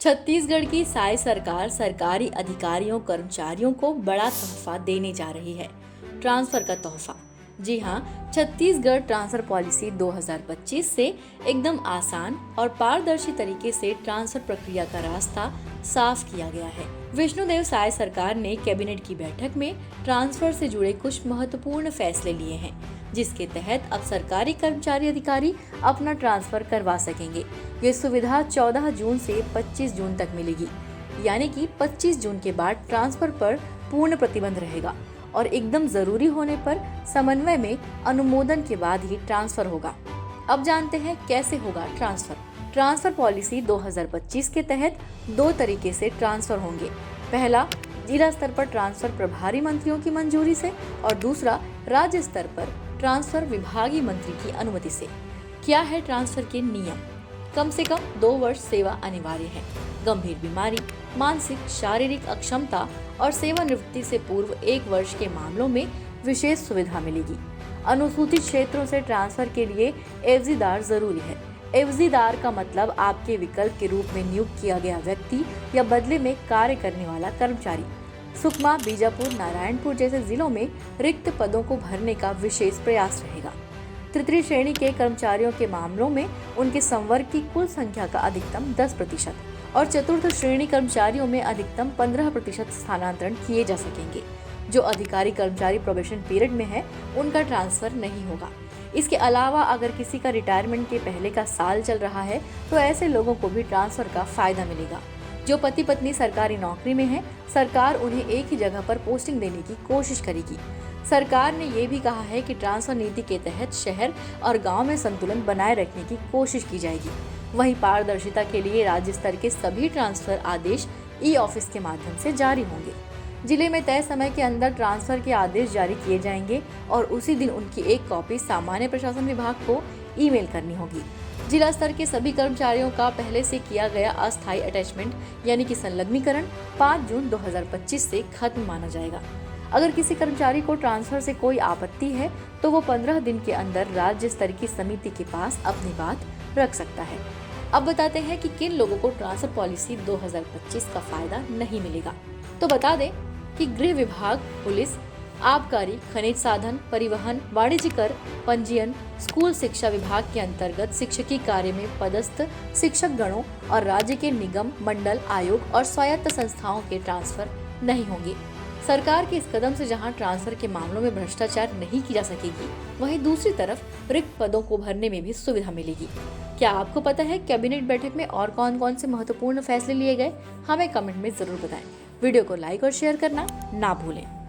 छत्तीसगढ़ की साय सरकार सरकारी अधिकारियों कर्मचारियों को बड़ा तोहफा देने जा रही है। ट्रांसफर का तोहफा। जी हाँ, छत्तीसगढ़ ट्रांसफर पॉलिसी 2025 से एकदम आसान और पारदर्शी तरीके से ट्रांसफर प्रक्रिया का रास्ता साफ किया गया है। विष्णुदेव साय सरकार ने कैबिनेट की बैठक में ट्रांसफर से जुड़े कुछ महत्वपूर्ण फैसले लिए हैं, जिसके तहत अब सरकारी कर्मचारी अधिकारी अपना ट्रांसफर करवा सकेंगे। ये सुविधा 14 जून से 25 जून तक मिलेगी, यानी कि 25 जून के बाद ट्रांसफर पर पूर्ण प्रतिबंध रहेगा और एकदम जरूरी होने पर समन्वय में अनुमोदन के बाद ही ट्रांसफर होगा। अब जानते हैं कैसे होगा ट्रांसफर। ट्रांसफर पॉलिसी 2025 के तहत दो तरीके से ट्रांसफर होंगे। पहला, जिला स्तर पर ट्रांसफर प्रभारी मंत्रियों की मंजूरी से और दूसरा, राज्य स्तर पर ट्रांसफर विभागीय मंत्री की अनुमति से। क्या है ट्रांसफर के नियम? कम से कम 2 वर्ष सेवा अनिवार्य है। गंभीर बीमारी, मानसिक शारीरिक अक्षमता और सेवानिवृत्ति से पूर्व 1 वर्ष के मामलों में विशेष सुविधा मिलेगी। अनुसूचित क्षेत्रों से ट्रांसफर के लिए एवजीदार जरूरी है। एवजीदार का मतलब आपके विकल्प के रूप में नियुक्त किया गया व्यक्ति या बदले में कार्य करने वाला कर्मचारी। सुकमा, बीजापुर, नारायणपुर जैसे जिलों में रिक्त पदों को भरने का विशेष प्रयास रहेगा। तृतीय श्रेणी के कर्मचारियों के मामलों में उनके संवर्ग की कुल संख्या का अधिकतम 10% और चतुर्थ श्रेणी कर्मचारियों में अधिकतम 15% स्थानांतरण किए जा सकेंगे। जो अधिकारी कर्मचारी प्रोबेशन पीरियड में है, उनका ट्रांसफर नहीं होगा। इसके अलावा अगर किसी का रिटायरमेंट के पहले का साल चल रहा है, तो ऐसे लोगों को भी ट्रांसफर का फायदा मिलेगा। जो पति पत्नी सरकारी नौकरी में है, सरकार उन्हें एक ही जगह पर पोस्टिंग देने की कोशिश करेगी। सरकार ने ये भी कहा है कि ट्रांसफर नीति के तहत शहर और गांव में संतुलन बनाए रखने की कोशिश की जाएगी। वहीं पारदर्शिता के लिए राज्य स्तर के सभी ट्रांसफर आदेश ई-ऑफिस के माध्यम से जारी होंगे। जिले में तय समय के अंदर ट्रांसफर के आदेश जारी किए जाएंगे और उसी दिन उनकी एक कॉपी सामान्य प्रशासन विभाग को ईमेल करनी होगी। जिला स्तर के सभी कर्मचारियों का पहले से किया गया अस्थायी अटैचमेंट यानी कि संलग्नीकरण 5 जून 2025 से खत्म माना जाएगा। अगर किसी कर्मचारी को ट्रांसफर से कोई आपत्ति है, तो वो 15 दिन के अंदर राज्य स्तर की समिति के पास अपनी बात रख सकता है। अब बताते हैं कि किन लोगों को ट्रांसफर पॉलिसी 2025 का फायदा नहीं मिलेगा। तो बता दें कि गृह विभाग, पुलिस, आबकारी, खनिज साधन, परिवहन, वाणिज्य कर, पंजीयन, स्कूल शिक्षा विभाग के अंतर्गत शिक्षकी कार्य में पदस्थ शिक्षक गणों और राज्य के निगम, मंडल, आयोग और स्वायत्त संस्थाओं के ट्रांसफर नहीं होंगे। सरकार के इस कदम से जहां ट्रांसफर के मामलों में भ्रष्टाचार नहीं की जा सकेगी, वहीं दूसरी तरफ रिक्त पदों को भरने में भी सुविधा मिलेगी। क्या आपको पता है कैबिनेट बैठक में और कौन-कौन से महत्वपूर्ण फैसले लिए गए? हमें कमेंट में जरूर बताएं। वीडियो को लाइक और शेयर करना ना भूलें।